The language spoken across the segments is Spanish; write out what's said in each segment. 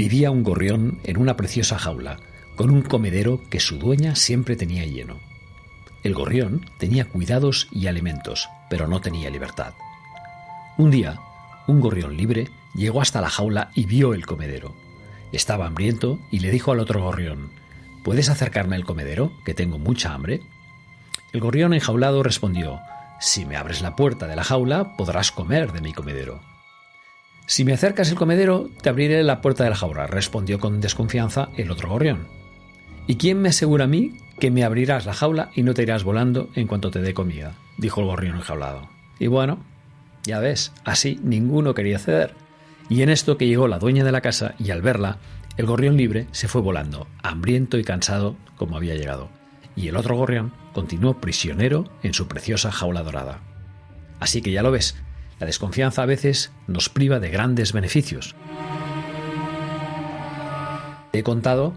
vivía un gorrión en una preciosa jaula, con un comedero que su dueña siempre tenía lleno. El gorrión tenía cuidados y alimentos, pero no tenía libertad. Un día, un gorrión libre llegó hasta la jaula y vio el comedero. Estaba hambriento y le dijo al otro gorrión: «¿Puedes acercarme al comedero, que tengo mucha hambre?». El gorrión enjaulado respondió: «Si me abres la puerta de la jaula, podrás comer de mi comedero». «Si me acercas el comedero, te abriré la puerta de la jaula», respondió con desconfianza el otro gorrión. «¿Y quién me asegura a mí que me abrirás la jaula y no te irás volando en cuanto te dé comida?», dijo el gorrión enjaulado. Y bueno, ya ves, así ninguno quería ceder. Y en esto que llegó la dueña de la casa y al verla, el gorrión libre se fue volando, hambriento y cansado como había llegado. Y el otro gorrión continuó prisionero en su preciosa jaula dorada. Así que ya lo ves, la desconfianza a veces nos priva de grandes beneficios. Te he contado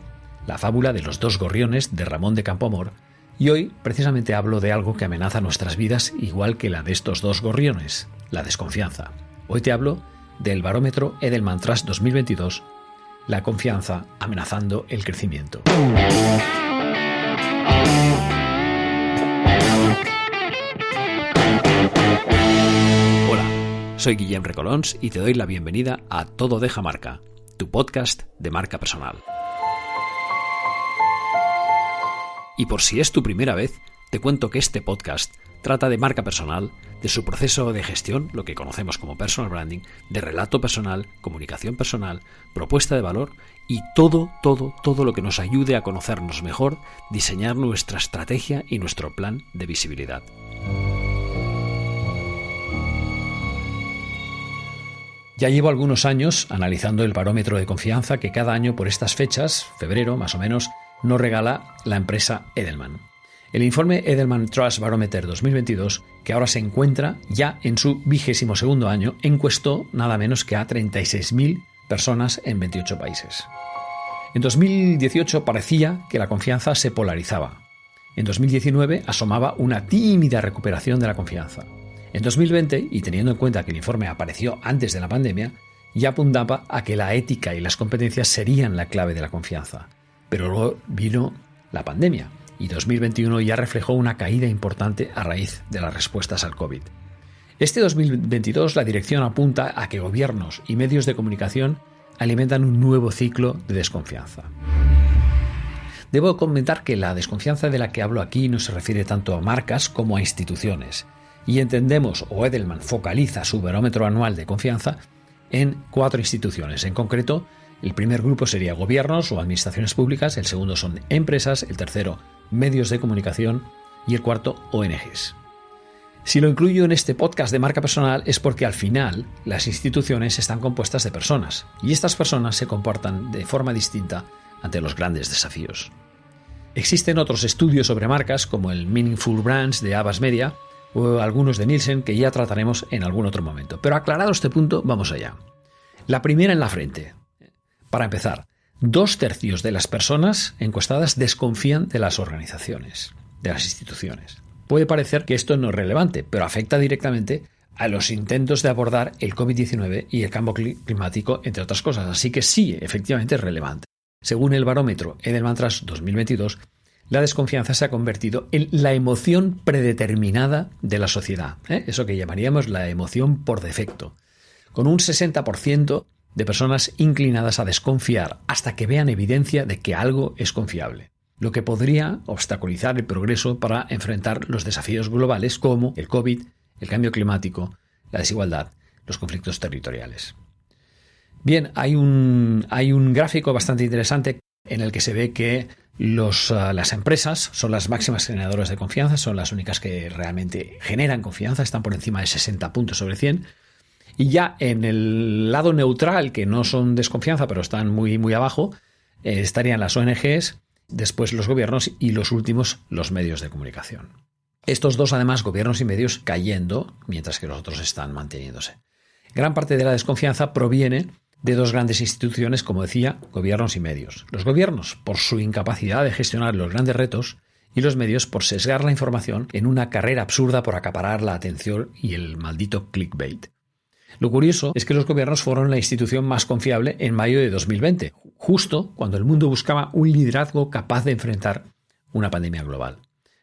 la fábula de los dos gorriones de Ramón de Campoamor y hoy precisamente hablo de algo que amenaza nuestras vidas igual que la de estos dos gorriones, la desconfianza. Hoy te hablo del barómetro Edelman Trust 2022, la confianza amenazando el crecimiento. Hola, soy Guillem Recolons y te doy la bienvenida a Todo Deja Marca, tu podcast de marca personal. Y por si es tu primera vez, te cuento que este podcast trata de marca personal, de su proceso de gestión, lo que conocemos como personal branding, de relato personal, comunicación personal, propuesta de valor y todo lo que nos ayude a conocernos mejor, diseñar nuestra estrategia y nuestro plan de visibilidad. Ya llevo algunos años analizando el barómetro de confianza que cada año por estas fechas, febrero más o menos, nos regala la empresa Edelman. El informe Edelman Trust Barometer 2022, que ahora se encuentra ya en su 22º año, encuestó nada menos que a 36.000 personas en 28 países. En 2018 parecía que la confianza se polarizaba. En 2019 asomaba una tímida recuperación de la confianza. En 2020, y teniendo en cuenta que el informe apareció antes de la pandemia, ya apuntaba a que la ética y las competencias serían la clave de la confianza. Pero luego vino la pandemia y 2021 ya reflejó una caída importante a raíz de las respuestas al COVID. Este 2022 la dirección apunta a que gobiernos y medios de comunicación alimentan un nuevo ciclo de desconfianza. Debo comentar que la desconfianza de la que hablo aquí no se refiere tanto a marcas como a instituciones. Y entendemos, o Edelman focaliza su barómetro anual de confianza en 4 instituciones. En concreto, el primer grupo sería gobiernos o administraciones públicas, el segundo son empresas, el tercero medios de comunicación y el cuarto ONGs. Si lo incluyo en este podcast de marca personal es porque al final las instituciones están compuestas de personas y estas personas se comportan de forma distinta ante los grandes desafíos. Existen otros estudios sobre marcas como el Meaningful Brands de Havas Media o algunos de Nielsen que ya trataremos en algún otro momento. Pero aclarado este punto, vamos allá. La primera en la frente. Para empezar, 2/3 de las personas encuestadas desconfían de las organizaciones, de las instituciones. Puede parecer que esto no es relevante, pero afecta directamente a los intentos de abordar el COVID-19 y el cambio climático, entre otras cosas. Así que sí, efectivamente es relevante. Según el barómetro Edelman Trust 2022, la desconfianza se ha convertido en la emoción predeterminada de la sociedad. Eso que llamaríamos la emoción por defecto. Con un 60% de personas inclinadas a desconfiar hasta que vean evidencia de que algo es confiable, lo que podría obstaculizar el progreso para enfrentar los desafíos globales como el COVID, el cambio climático, la desigualdad, los conflictos territoriales. Bien, hay un gráfico bastante interesante en el que se ve que las empresas son las máximas generadoras de confianza, son las únicas que realmente generan confianza, están por encima de 60 puntos sobre 100. Y ya en el lado neutral, que no son desconfianza, pero están muy, muy abajo, estarían las ONGs, después los gobiernos y los últimos los medios de comunicación. Estos dos, además, gobiernos y medios cayendo, mientras que los otros están manteniéndose. Gran parte de la desconfianza proviene de 2 grandes instituciones, como decía, gobiernos y medios. Los gobiernos, por su incapacidad de gestionar los grandes retos, y los medios por sesgar la información en una carrera absurda por acaparar la atención y el maldito clickbait. Lo curioso es que los gobiernos fueron la institución más confiable en mayo de 2020, justo cuando el mundo buscaba un liderazgo capaz de enfrentar una pandemia global.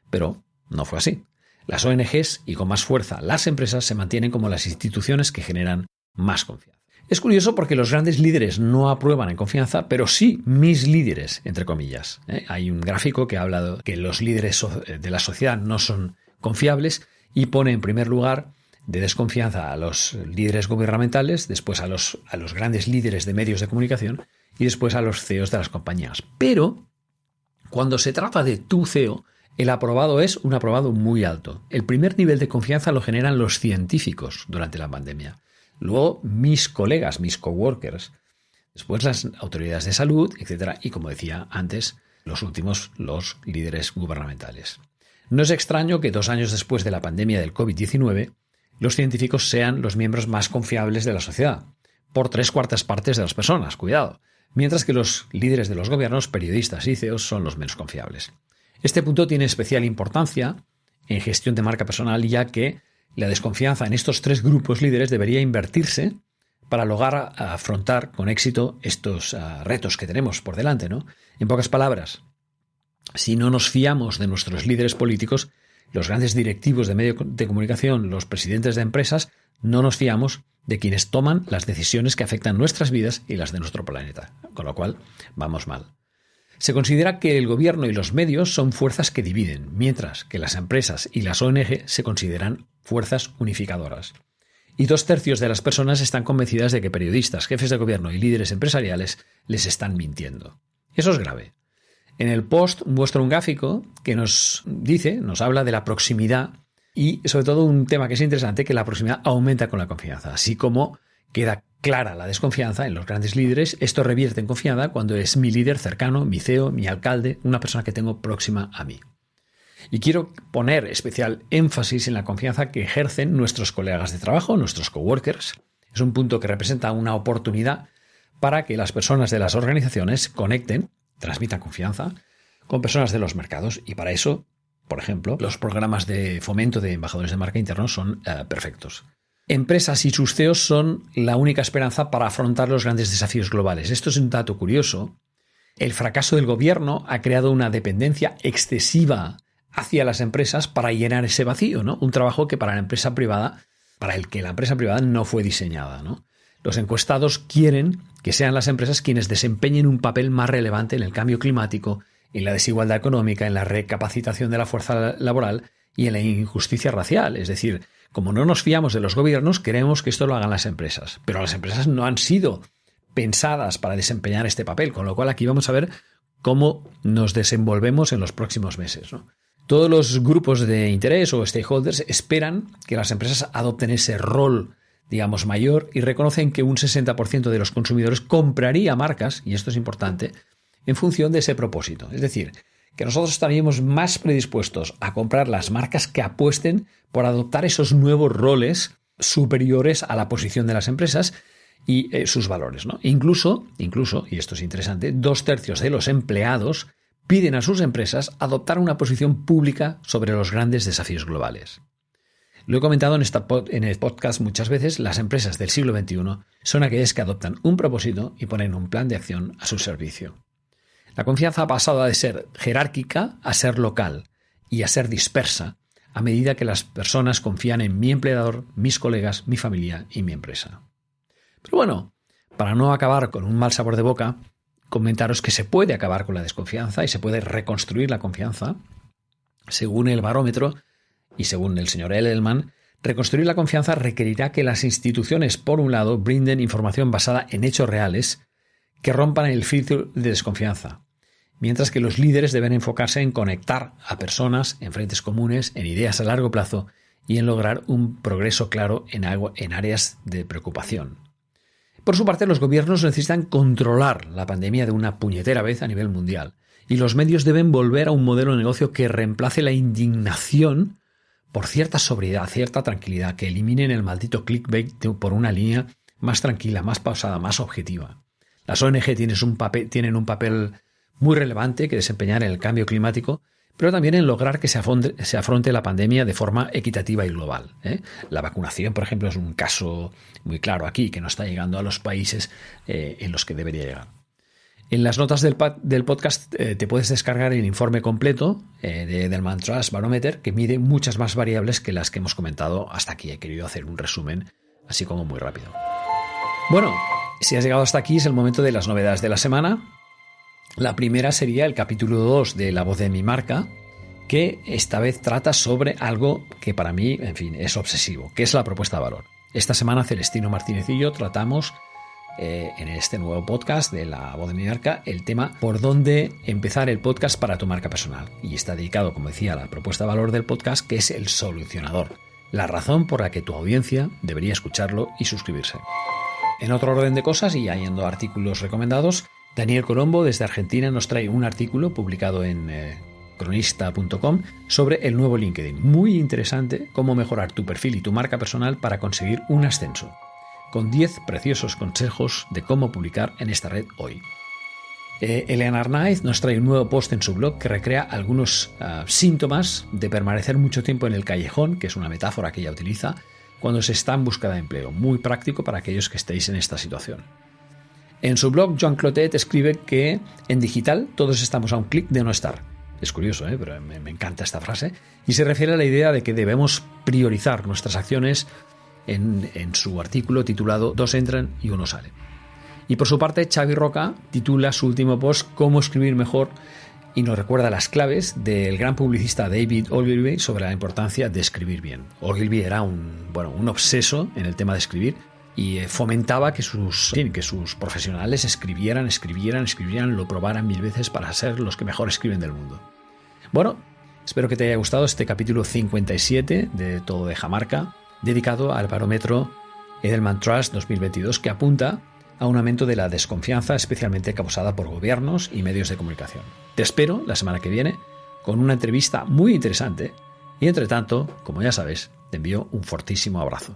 Pero no fue así. Las ONGs y con más fuerza las empresas se mantienen como las instituciones que generan más confianza. Es curioso porque los grandes líderes no aprueban en confianza, pero sí mis líderes, entre comillas. Hay un gráfico que habla de que los líderes de la sociedad no son confiables y pone en primer lugar de desconfianza a los líderes gubernamentales, después a los grandes líderes de medios de comunicación y después a los CEOs de las compañías. Pero cuando se trata de tu CEO, el aprobado es un aprobado muy alto. El primer nivel de confianza lo generan los científicos durante la pandemia. Luego mis colegas, mis coworkers, después las autoridades de salud, etcétera, y como decía antes, los últimos, los líderes gubernamentales. No es extraño que 2 años después de la pandemia del COVID-19, los científicos sean los miembros más confiables de la sociedad, por 3/4 partes de las personas, cuidado, mientras que los líderes de los gobiernos, periodistas y CEOs son los menos confiables. Este punto tiene especial importancia en gestión de marca personal, ya que la desconfianza en estos 3 grupos líderes debería invertirse para lograr afrontar con éxito estos retos que tenemos por delante, ¿no? En pocas palabras, si no nos fiamos de nuestros líderes políticos, los grandes directivos de medios de comunicación, los presidentes de empresas, no nos fiamos de quienes toman las decisiones que afectan nuestras vidas y las de nuestro planeta, con lo cual vamos mal. Se considera que el gobierno y los medios son fuerzas que dividen, mientras que las empresas y las ONG se consideran fuerzas unificadoras. Y 2/3 de las personas están convencidas de que periodistas, jefes de gobierno y líderes empresariales les están mintiendo. Eso es grave. En el post muestro un gráfico que nos habla de la proximidad y sobre todo un tema que es interesante, que la proximidad aumenta con la confianza. Así como queda clara la desconfianza en los grandes líderes, esto revierte en confianza cuando es mi líder cercano, mi CEO, mi alcalde, una persona que tengo próxima a mí. Y quiero poner especial énfasis en la confianza que ejercen nuestros colegas de trabajo, nuestros coworkers. Es un punto que representa una oportunidad para que las personas de las organizaciones conecten, transmitan confianza con personas de los mercados, y para eso, por ejemplo, los programas de fomento de embajadores de marca internos son perfectos. Empresas y sus CEOs son la única esperanza para afrontar los grandes desafíos globales. Esto es un dato curioso. El fracaso del gobierno ha creado una dependencia excesiva hacia las empresas para llenar ese vacío, ¿no? Un trabajo que para el que la empresa privada no fue diseñada, ¿no? Los encuestados quieren que sean las empresas quienes desempeñen un papel más relevante en el cambio climático, en la desigualdad económica, en la recapacitación de la fuerza laboral y en la injusticia racial. Es decir, como no nos fiamos de los gobiernos, queremos que esto lo hagan las empresas. Pero las empresas no han sido pensadas para desempeñar este papel, con lo cual aquí vamos a ver cómo nos desenvolvemos en los próximos meses, ¿no? Todos los grupos de interés o stakeholders esperan que las empresas adopten ese rol, digamos, mayor, y reconocen que un 60% de los consumidores compraría marcas, y esto es importante, en función de ese propósito. Es decir, que nosotros estaríamos más predispuestos a comprar las marcas que apuesten por adoptar esos nuevos roles superiores a la posición de las empresas y sus valores, ¿no? Incluso, y esto es interesante, 2/3 de los empleados piden a sus empresas adoptar una posición pública sobre los grandes desafíos globales. Lo he comentado en el podcast muchas veces, las empresas del siglo XXI son aquellas que adoptan un propósito y ponen un plan de acción a su servicio. La confianza ha pasado de ser jerárquica a ser local y a ser dispersa a medida que las personas confían en mi empleador, mis colegas, mi familia y mi empresa. Pero bueno, para no acabar con un mal sabor de boca, comentaros que se puede acabar con la desconfianza y se puede reconstruir la confianza. Según el barómetro y según el señor Edelman, reconstruir la confianza requerirá que las instituciones, por un lado, brinden información basada en hechos reales que rompan el filtro de desconfianza, mientras que los líderes deben enfocarse en conectar a personas en frentes comunes, en ideas a largo plazo y en lograr un progreso claro en áreas de preocupación. Por su parte, los gobiernos necesitan controlar la pandemia de una puñetera vez a nivel mundial, y los medios deben volver a un modelo de negocio que reemplace la indignación por cierta sobriedad, cierta tranquilidad, que eliminen el maldito clickbait por una línea más tranquila, más pausada, más objetiva. Las ONG tienen un papel muy relevante que desempeñar en el cambio climático, pero también en lograr que se afronte la pandemia de forma equitativa y global. La vacunación, por ejemplo, es un caso muy claro aquí, que no está llegando a los países en los que debería llegar. En las notas del podcast te puedes descargar el informe completo de Edelman Trust Barometer, que mide muchas más variables que las que hemos comentado hasta aquí. He querido hacer un resumen así como muy rápido. Bueno, si has llegado hasta aquí es el momento de las novedades de la semana. La primera sería el capítulo 2 de La voz de mi marca, que esta vez trata sobre algo que para mí, en fin, es obsesivo, que es la propuesta de valor. Esta semana Celestino Martínez y yo tratamos en este nuevo podcast de La voz de mi marca el tema por dónde empezar el podcast para tu marca personal. Y está dedicado, como decía, a la propuesta de valor del podcast, que es el solucionador, la razón por la que tu audiencia debería escucharlo y suscribirse. En otro orden de cosas, y yendo a artículos recomendados, Daniel Colombo desde Argentina nos trae un artículo publicado en cronista.com sobre el nuevo LinkedIn. Muy interesante cómo mejorar tu perfil y tu marca personal para conseguir un ascenso, con 10 preciosos consejos de cómo publicar en esta red hoy. Eleana Arnaiz nos trae un nuevo post en su blog que recrea algunos síntomas de permanecer mucho tiempo en el callejón, que es una metáfora que ella utiliza, cuando se está en búsqueda de empleo. Muy práctico para aquellos que estéis en esta situación. En su blog, Joan Clotet escribe que en digital todos estamos a un clic de no estar. Es curioso, pero me encanta esta frase. Y se refiere a la idea de que debemos priorizar nuestras acciones en su artículo titulado Dos entran y uno sale. Y por su parte, Xavi Roca titula su último post Cómo escribir mejor y nos recuerda las claves del gran publicista David Ogilvy sobre la importancia de escribir bien. Ogilvy era un obseso en el tema de escribir y fomentaba que sus profesionales escribieran, lo probaran 1000 veces para ser los que mejor escriben del mundo. Bueno, espero que te haya gustado este capítulo 57 de Todo deja marca, dedicado al barómetro Edelman Trust 2022, que apunta a un aumento de la desconfianza, especialmente causada por gobiernos y medios de comunicación. Te espero la semana que viene con una entrevista muy interesante y, entre tanto, como ya sabes, te envío un fortísimo abrazo.